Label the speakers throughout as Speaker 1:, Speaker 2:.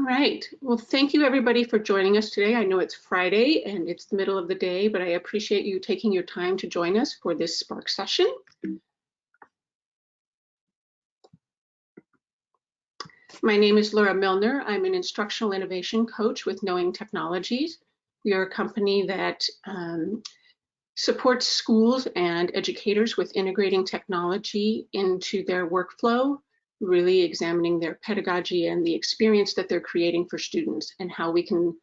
Speaker 1: right. Well, thank you everybody for joining us today. I know it's Friday and it's the middle of the day, but I appreciate you taking your time to join us for this Spark session. My name is Laura Milner. I'm an instructional innovation coach with Knowing Technologies. We are a company that supports schools and educators with integrating technology into their workflow, really examining their pedagogy and the experience that they're creating for students and how we can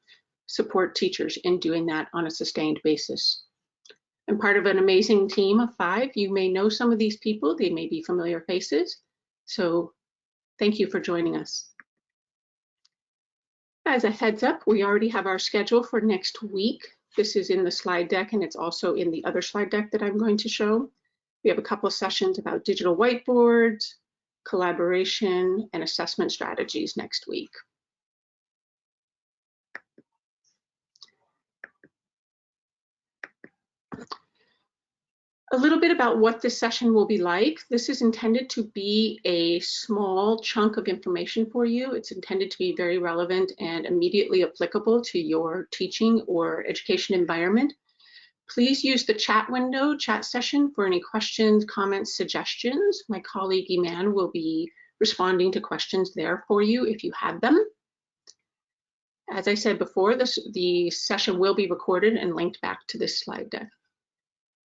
Speaker 1: support teachers in doing that on a sustained basis. I'm part of an amazing team of 5. You may know some of these people. They may be familiar faces. So thank you for joining us. As a heads up, we already have our schedule for next week. This is in the slide deck and it's also in the other slide deck that I'm going to show. We have a couple of sessions about digital whiteboards, collaboration, and assessment strategies next week. A little bit about what this session will be like. This is intended to be a small chunk of information for you. It's intended to be very relevant and immediately applicable to your teaching or education environment. Please use the chat window, chat session, for any questions, comments, suggestions. My colleague Iman will be responding to questions there for you if you have them. As I said before, the session will be recorded and linked back to this slide deck.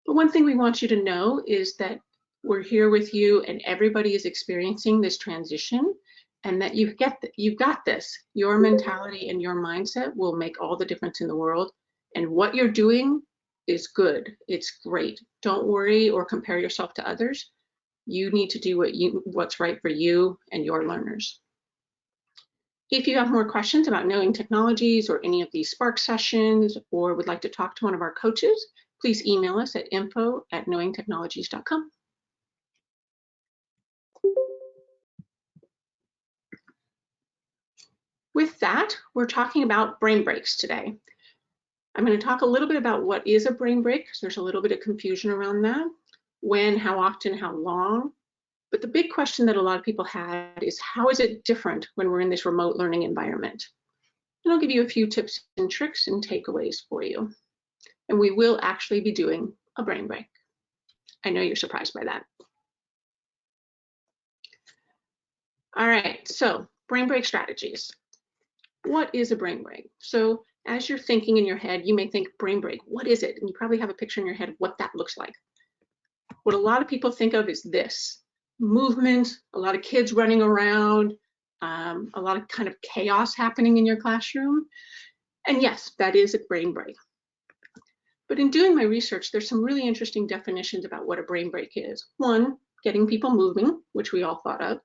Speaker 1: But one thing we want you to know is that we're here with you and everybody is experiencing this transition, and that you've got this. Your mentality and your mindset will make all the difference in the world, and what you're doing is good. It's great. Don't worry or compare yourself to others. You need to do what's right for you and your learners. If you have more questions about Knowing Technologies or any of these Spark sessions, or would like to talk to one of our coaches, please email us at info@knowingtechnologies.com. With that, we're talking about brain breaks today. I'm going to talk a little bit about what is a brain break, because there's a little bit of confusion around that. When, how often, how long. But the big question that a lot of people had is, how is it different when we're in this remote learning environment? And I'll give you a few tips and tricks and takeaways for you. And we will actually be doing a brain break. I know you're surprised by that. All right, so brain break strategies. What is a brain break? So as you're thinking in your head, you may think brain break, what is it? And you probably have a picture in your head of what that looks like. What a lot of people think of is this: movement, a lot of kids running around, a lot of kind of chaos happening in your classroom. And yes, that is a brain break. But in doing my research, there's some really interesting definitions about what a brain break is. One, getting people moving, which we all thought of.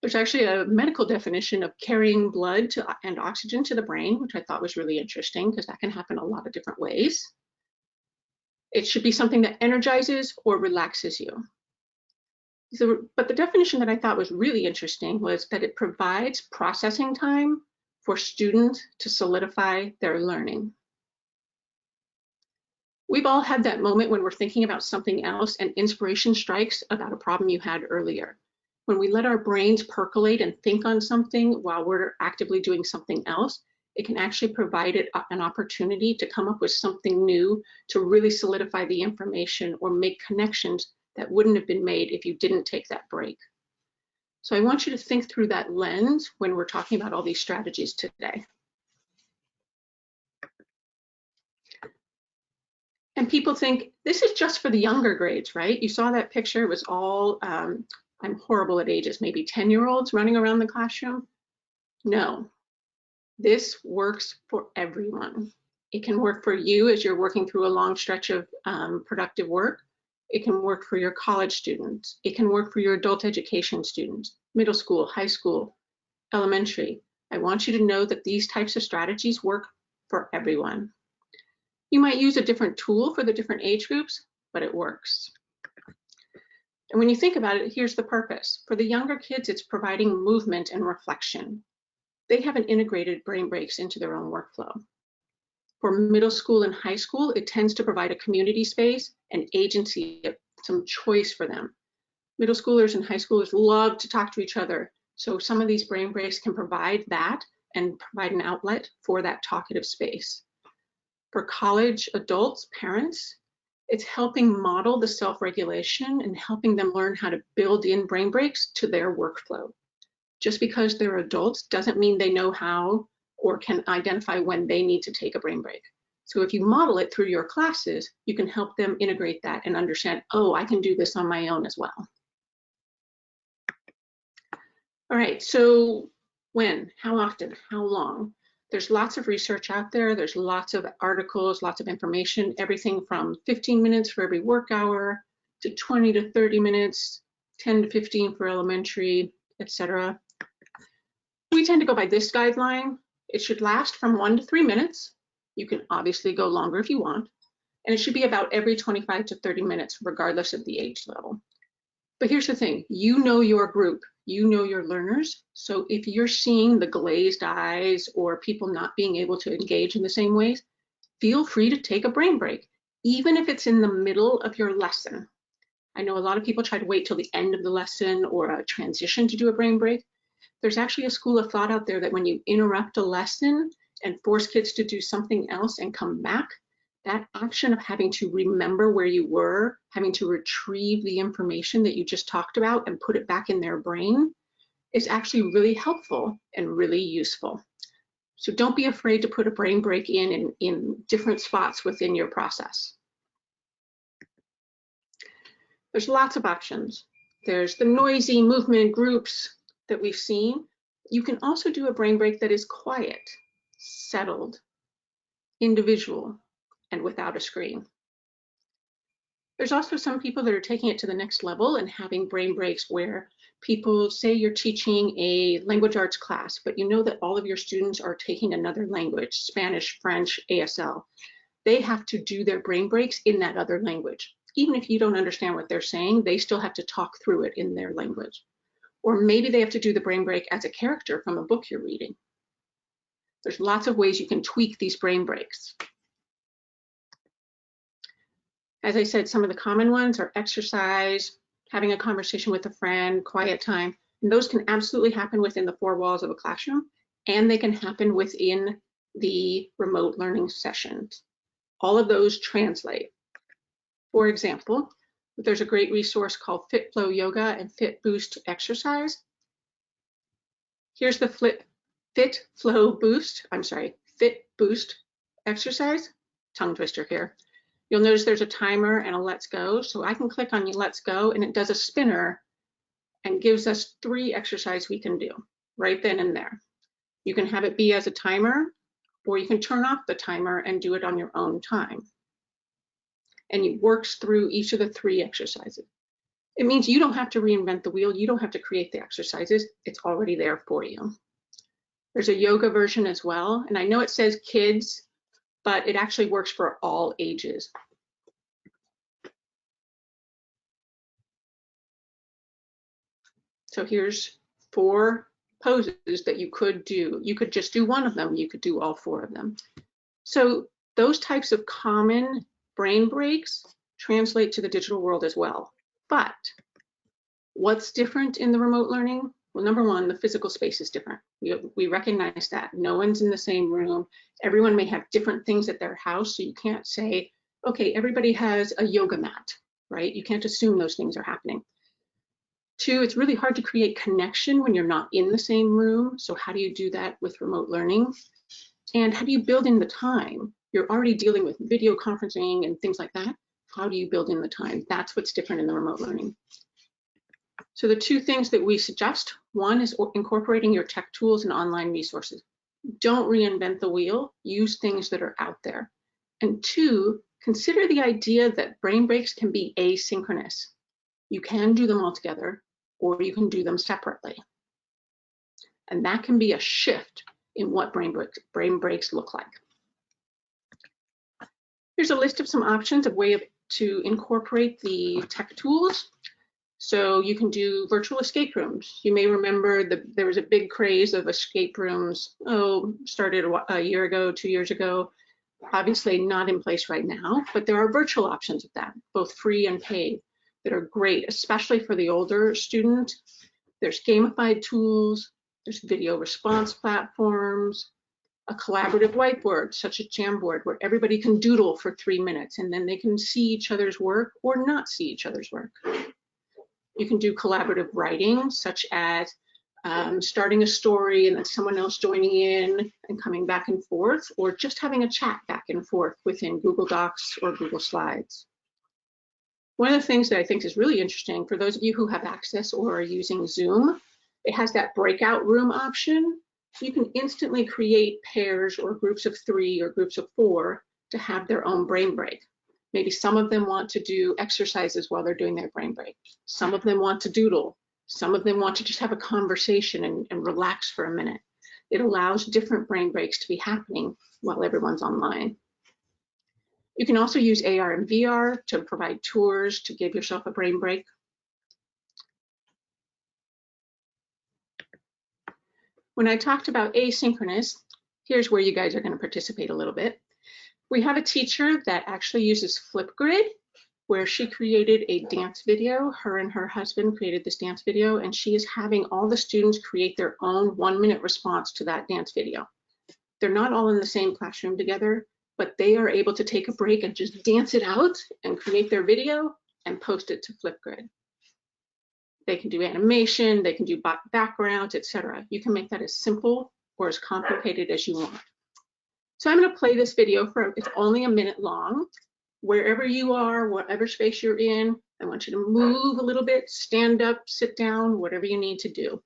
Speaker 1: There's actually a medical definition of carrying blood and oxygen to the brain, which I thought was really interesting because that can happen a lot of different ways. It should be something that energizes or relaxes you. But the definition that I thought was really interesting was that it provides processing time for students to solidify their learning. We've all had that moment when we're thinking about something else and inspiration strikes about a problem you had earlier. When we let our brains percolate and think on something while we're actively doing something else, it can actually provide an opportunity to come up with something new to really solidify the information or make connections that wouldn't have been made if you didn't take that break. So I want you to think through that lens when we're talking about all these strategies today. And people think this is just for the younger grades, right? You saw that picture, it was all, I'm horrible at ages, maybe 10-year-olds running around the classroom. No, this works for everyone. It can work for you as you're working through a long stretch of productive work. It can work for your college students. It can work for your adult education students, middle school, high school, elementary. I want you to know that these types of strategies work for everyone. You might use a different tool for the different age groups, but it works. And when you think about it, here's the purpose. For the younger kids, it's providing movement and reflection. They haven't integrated brain breaks into their own workflow. For middle school and high school, it tends to provide a community space and agency, some choice for them. Middle schoolers and high schoolers love to talk to each other. So some of these brain breaks can provide that and provide an outlet for that talkative space. For college adults, parents, it's helping model the self-regulation and helping them learn how to build in brain breaks to their workflow. Just because they're adults doesn't mean they know how or can identify when they need to take a brain break. So if you model it through your classes, you can help them integrate that and understand, oh, I can do this on my own as well. All right, so when, how often, how long? There's lots of research out there. There's lots of articles, lots of information, everything from 15 minutes for every work hour to 20 to 30 minutes, 10 to 15 for elementary, etc. We tend to go by this guideline. It should last from 1 to 3 minutes. You can obviously go longer if you want. And it should be about every 25 to 30 minutes, regardless of the age level. But here's the thing, you know your group, you know your learners. So if you're seeing the glazed eyes or people not being able to engage in the same ways, feel free to take a brain break, even if it's in the middle of your lesson. I know a lot of people try to wait till the end of the lesson or a transition to do a brain break. There's actually a school of thought out there that when you interrupt a lesson and force kids to do something else and come back, that action of having to remember where you were, having to retrieve the information that you just talked about and put it back in their brain is actually really helpful and really useful. So don't be afraid to put a brain break in different spots within your process. There's lots of options. There's the noisy movement groups that we've seen. You can also do a brain break that is quiet, settled, individual, and without a screen. There's also some people that are taking it to the next level and having brain breaks where people say you're teaching a language arts class, but you know that all of your students are taking another language, Spanish, French, ASL. They have to do their brain breaks in that other language. Even if you don't understand what they're saying, they still have to talk through it in their language. Or maybe they have to do the brain break as a character from a book you're reading. There's lots of ways you can tweak these brain breaks. As I said, some of the common ones are exercise, having a conversation with a friend, quiet time. And those can absolutely happen within the four walls of a classroom, and they can happen within the remote learning sessions. All of those translate. For example, there's a great resource called Fitflow Yoga and Fit Boost Exercise. Here's the Fitflow Boost, Fit Boost exercise, tongue twister here. You'll notice there's a timer and a let's go. So I can click on let's go and it does a spinner and gives us 3 exercises we can do right then and there. You can have it be as a timer, or you can turn off the timer and do it on your own time. And it works through each of the 3 exercises. It means you don't have to reinvent the wheel. You don't have to create the exercises. It's already there for you. There's a yoga version as well. And I know it says kids, but it actually works for all ages. So here's 4 poses that you could do. You could just do one of them. You could do all 4 of them. So those types of common brain breaks translate to the digital world as well. But what's different in the remote learning? Well, number one, the physical space is different. We recognize that. No one's in the same room. Everyone may have different things at their house, so you can't say, okay, everybody has a yoga mat, right? You can't assume those things are happening. 2, it's really hard to create connection when you're not in the same room. So how do you do that with remote learning? And how do you build in the time? You're already dealing with video conferencing and things like that. How do you build in the time? That's what's different in the remote learning. So the 2 things that we suggest, one is incorporating your tech tools and online resources. Don't reinvent the wheel, use things that are out there. And 2, consider the idea that brain breaks can be asynchronous. You can do them all together, or you can do them separately. And that can be a shift in what brain breaks look like. Here's a list of some options of way to incorporate the tech tools. So you can do virtual escape rooms. You may remember there was a big craze of escape rooms, started a year ago, 2 years ago. Obviously not in place right now, but there are virtual options of that, both free and paid, that are great, especially for the older student. There's gamified tools, There's video response platforms, a collaborative whiteboard, such as Jamboard, where everybody can doodle for 3 minutes and then they can see each other's work or not see each other's work. You can do collaborative writing, such as starting a story and then someone else joining in and coming back and forth, or just having a chat back and forth within Google Docs or Google Slides. One of the things that I think is really interesting for those of you who have access or are using Zoom, it has that breakout room option. You can instantly create pairs or groups of 3 or groups of 4 to have their own brain break. Maybe some of them want to do exercises while they're doing their brain break. Some of them want to doodle. Some of them want to just have a conversation and relax for a minute. It allows different brain breaks to be happening while everyone's online. You can also use AR and VR to provide tours to give yourself a brain break. When I talked about asynchronous, here's where you guys are going to participate a little bit. We have a teacher that actually uses Flipgrid, where she created a dance video. Her and her husband created this dance video, and she is having all the students create their own 1-minute response to that dance video. They're not all in the same classroom together, but they are able to take a break and just dance it out and create their video and post it to Flipgrid. They can do animation, they can do backgrounds, etc. You can make that as simple or as complicated as you want. So I'm going to play this video it's only a minute long. Wherever you are, whatever space you're in, I want you to move a little bit, stand up, sit down, whatever you need to do.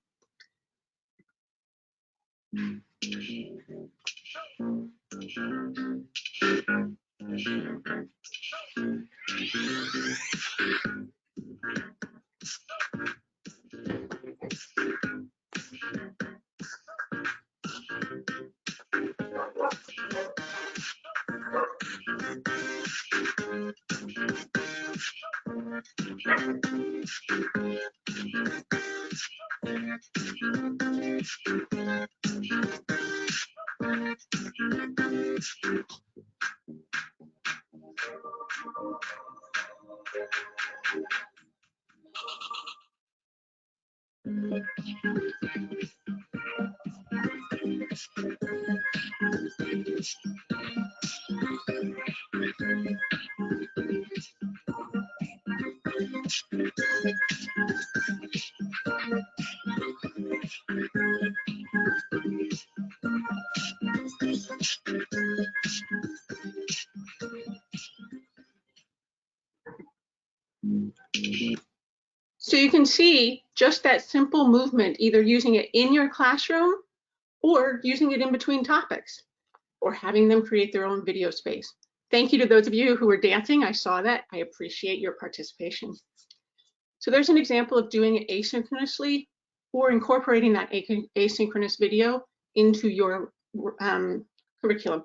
Speaker 1: So you can see just that simple movement, either using it in your classroom or using it in between topics, or having them create their own video space. Thank you to those of you who were dancing. I saw that. I appreciate your participation. So there's an example of doing it asynchronously or incorporating that asynchronous video into your curriculum.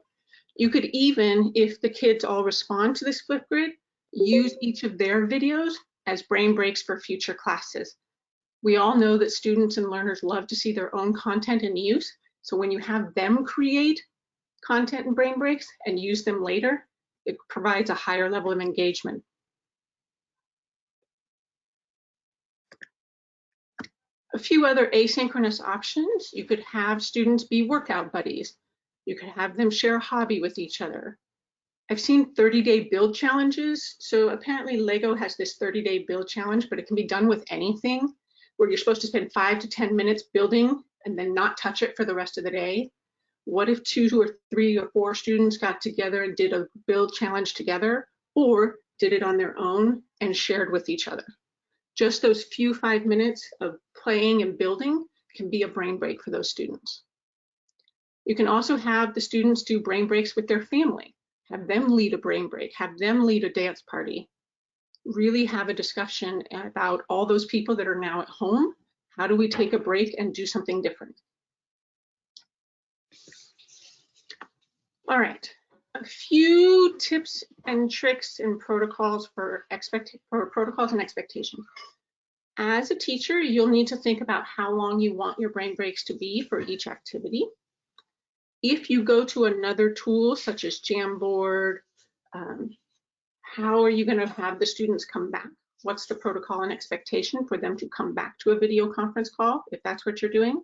Speaker 1: You could even, if the kids all respond to this Flipgrid, use each of their videos as brain breaks for future classes. We all know that students and learners love to see their own content in use. So when you have them create content and brain breaks and use them later, it provides a higher level of engagement. A few other asynchronous options: you could have students be workout buddies. You could have them share a hobby with each other. I've seen 30-day build challenges. So apparently Lego has this 30-day build challenge, but it can be done with anything, where you're supposed to spend 5 to 10 minutes building and then not touch it for the rest of the day. What if 2 or 3 or 4 students got together and did a build challenge together, or did it on their own and shared with each other? Just those few 5 minutes of playing and building can be a brain break for those students. You can also have the students do brain breaks with their family. Have them lead a brain break, have them lead a dance party. Really have a discussion about all those people that are now at home. How do we take a break and do something different? All right, a few tips and tricks and protocols for protocols and expectations. As a teacher, you'll need to think about how long you want your brain breaks to be for each activity. If you go to another tool such as Jamboard, how are you going to have the students come back? What's the protocol and expectation for them to come back to a video conference call, if that's what you're doing?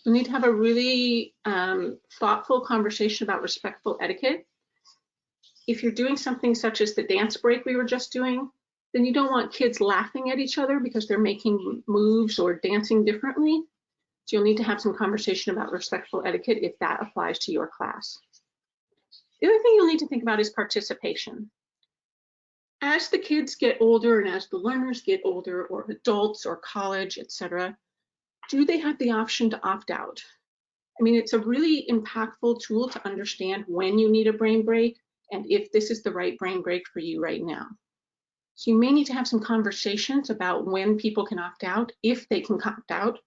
Speaker 1: You'll need to have a really thoughtful conversation about respectful etiquette. If you're doing something such as the dance break we were just doing, then you don't want kids laughing at each other because they're making moves or dancing differently. So you'll need to have some conversation about respectful etiquette if that applies to your class. The other thing you'll need to think about is participation. As the kids get older and as the learners get older, or adults or college, etc., do they have the option to opt out? I mean, it's a really impactful tool to understand when you need a brain break and if this is the right brain break for you right now. So you may need to have some conversations about when people can opt out, if they can opt out,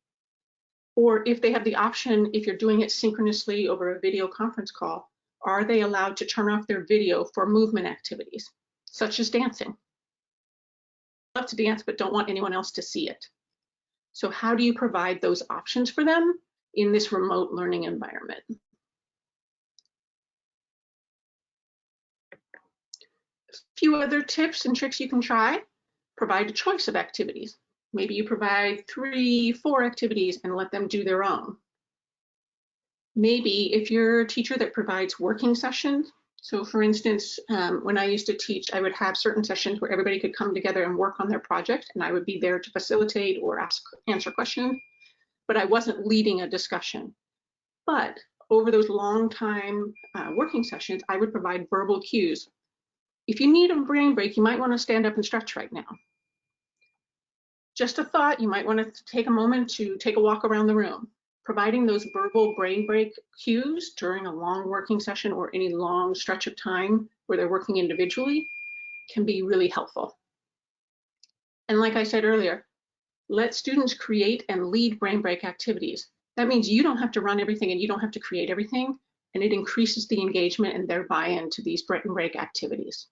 Speaker 1: or if they have the option, if you're doing it synchronously over a video conference call, are they allowed to turn off their video for movement activities, such as dancing? Love to dance, but don't want anyone else to see it. So how do you provide those options for them in this remote learning environment? A few other tips and tricks you can try. Provide a choice of activities. Maybe you provide 3, 4 activities and let them do their own. Maybe if you're a teacher that provides working sessions, so for instance, when I used to teach, I would have certain sessions where everybody could come together and work on their project, and I would be there to facilitate or answer questions, but I wasn't leading a discussion. But over those long time working sessions, I would provide verbal cues. If you need a brain break, you might want to stand up and stretch right now. Just a thought, you might want to take a moment to take a walk around the room. Providing those verbal brain break cues during a long working session or any long stretch of time where they're working individually can be really helpful. And like I said earlier, let students create and lead brain break activities. That means you don't have to run everything and you don't have to create everything, and it increases the engagement and their buy-in to these brain break activities.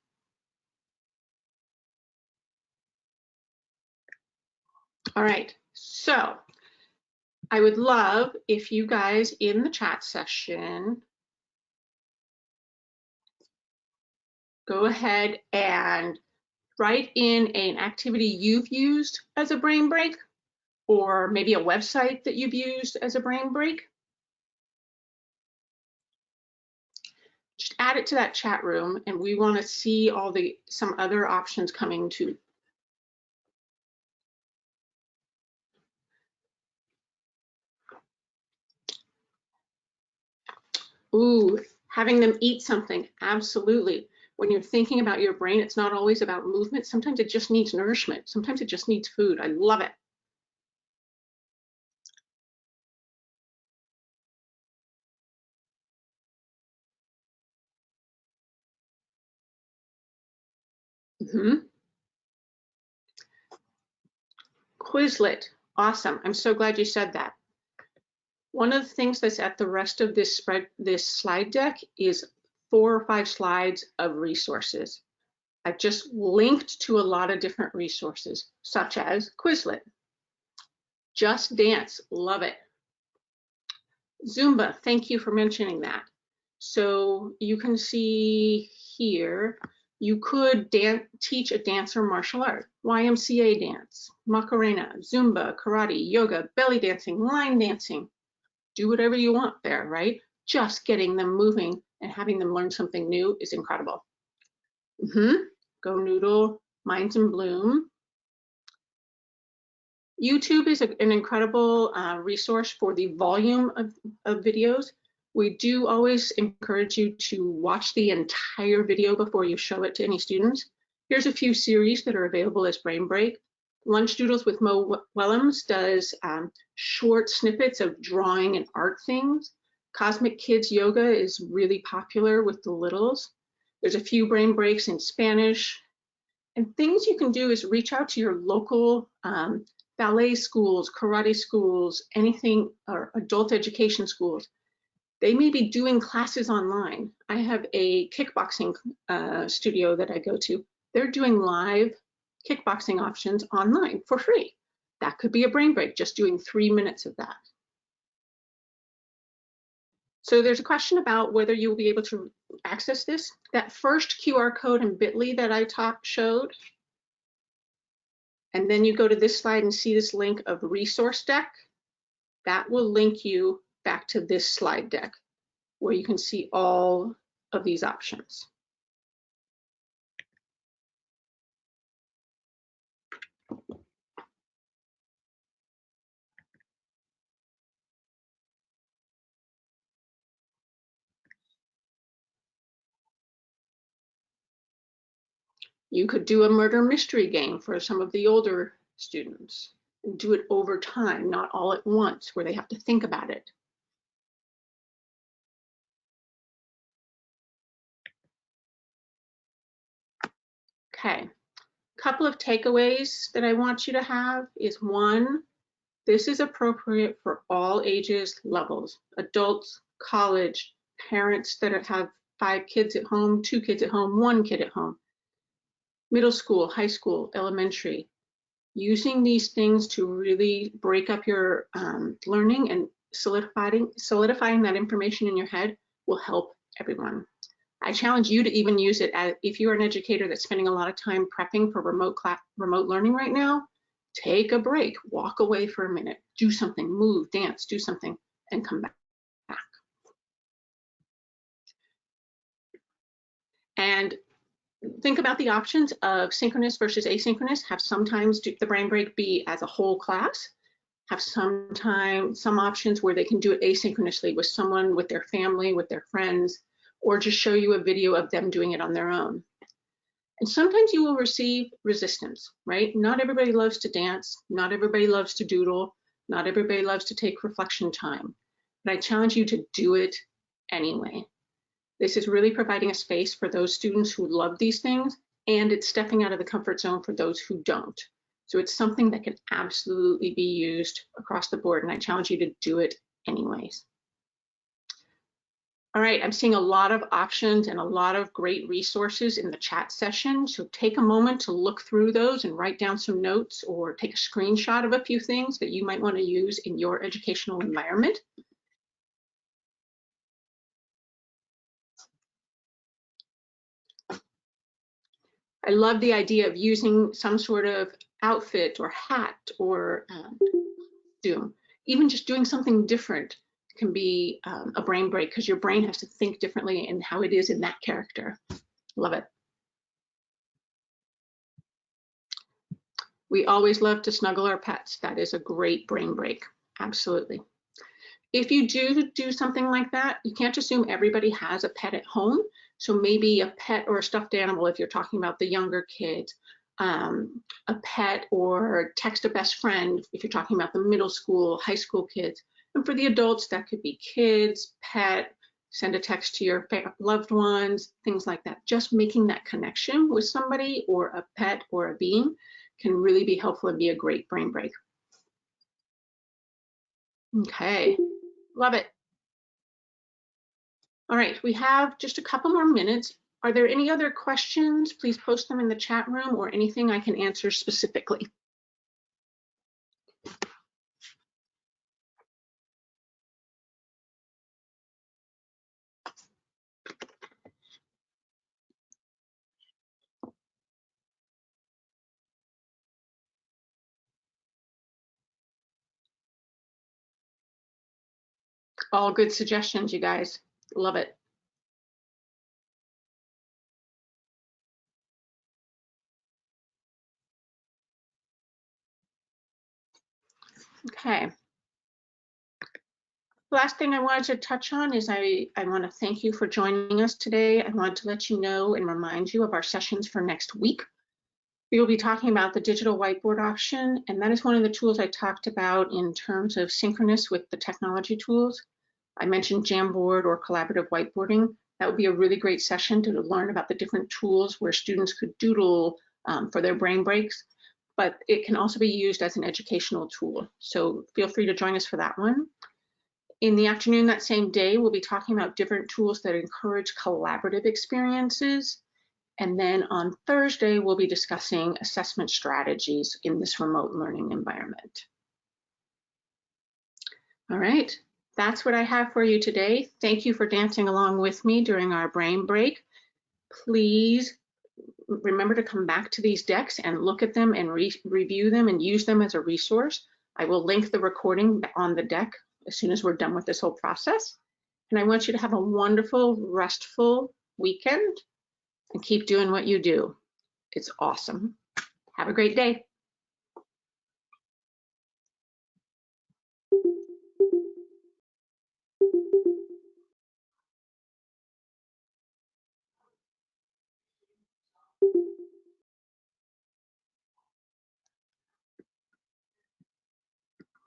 Speaker 1: All right, so I would love if you guys in the chat session go ahead and write in an activity you've used as a brain break, or maybe a website that you've used as a brain break. Just add it to that chat room, and we want to see some other options coming too. Ooh, having them eat something, absolutely. When you're thinking about your brain, it's not always about movement. Sometimes it just needs nourishment. Sometimes it just needs food. I love it. Quizlet, awesome. I'm so glad you said that. One of the things that's at the rest of this slide deck is 4 or 5 slides of resources. I've just linked to a lot of different resources, such as Quizlet. Just Dance, love it. Zumba, thank you for mentioning that. So you can see here, you could teach a dance or martial art, YMCA dance, Macarena, Zumba, karate, yoga, belly dancing, line dancing. Do whatever you want there, right? Just getting them moving and having them learn something new is incredible. Go Noodle, Minds in Bloom. YouTube is an incredible resource for the volume of videos. We do always encourage you to watch the entire video before you show it to any students. Here's a few series that are available as brain break. Lunch Doodles with Mo Willems does short snippets of drawing and art things. Cosmic Kids Yoga is really popular with the littles. There's a few brain breaks in Spanish. And things you can do is reach out to your local ballet schools, karate schools, anything, or adult education schools. They may be doing classes online. I have a kickboxing studio that I go to. They're doing live kickboxing options online for free. That could be a brain break, just doing 3 minutes of that. So there's a question about whether you'll be able to access this. That first QR code in bit.ly that I showed, and then you go to this slide and see this link of resource deck. that will link you back to this slide deck where you can see all of these options. You could do a murder mystery game for some of the older students and do it over time, not all at once, where they have to think about it. Okay, a couple of takeaways that I want you to have is one, this is appropriate for all ages levels, adults, college, parents that have 5 kids at home, 2 kids at home, 1 kid at home, middle school, high school, elementary. Using these things to really break up your learning and solidifying that information in your head will help everyone. I challenge you to even use it as, if you're an educator that's spending a lot of time prepping for remote learning right now, take a break, walk away for a minute, do something, move, dance, do something, and come back. And think about the options of synchronous versus asynchronous. Have sometimes the brain break be as a whole class, have some options where they can do it asynchronously with someone, with their family, with their friends, or just show you a video of them doing it on their own. And sometimes you will receive resistance, right? Not everybody loves to dance, not everybody loves to doodle, not everybody loves to take reflection time, but I challenge you to do it anyway. This is really providing a space for those students who love these things, and it's stepping out of the comfort zone for those who don't. So it's something that can absolutely be used across the board, and I challenge you to do it anyways. All right, I'm seeing a lot of options and a lot of great resources in the chat session. So take a moment to look through those and write down some notes or take a screenshot of a few things that you might want to use in your educational environment. I love the idea of using some sort of outfit or hat or even just doing something different can be a brain break because your brain has to think differently in how it is in that character. Love it. We always love to snuggle our pets. That is a great brain break. Absolutely. If you do something like that, you can't assume everybody has a pet at home. So maybe a pet or a stuffed animal, if you're talking about the younger kids, a pet or text a best friend, if you're talking about the middle school, high school kids. And for the adults, that could be kids, pet, send a text to your loved ones, things like that. Just making that connection with somebody or a pet or a being can really be helpful and be a great brain break. Okay, love it. All right, we have just a couple more minutes. Are there any other questions? Please post them in the chat room or anything I can answer specifically. All good suggestions, you guys. Love it. Okay. Last thing I wanted to touch on is I want to thank you for joining us today. I want to let you know and remind you of our sessions for next week. We will be talking about the digital whiteboard option, and that is one of the tools I talked about in terms of synchronous with the technology tools. I mentioned Jamboard or collaborative whiteboarding. That would be a really great session to learn about the different tools where students could doodle for their brain breaks, but it can also be used as an educational tool. So feel free to join us for that one. In the afternoon that same day, we'll be talking about different tools that encourage collaborative experiences. And then on Thursday, we'll be discussing assessment strategies in this remote learning environment. All right, that's what I have for you today. Thank you for dancing along with me during our brain break. Please remember to come back to these decks and look at them and review them and use them as a resource. I will link the recording on the deck as soon as we're done with this whole process. And I want you to have a wonderful, restful weekend and keep doing what you do. It's awesome. Have a great day.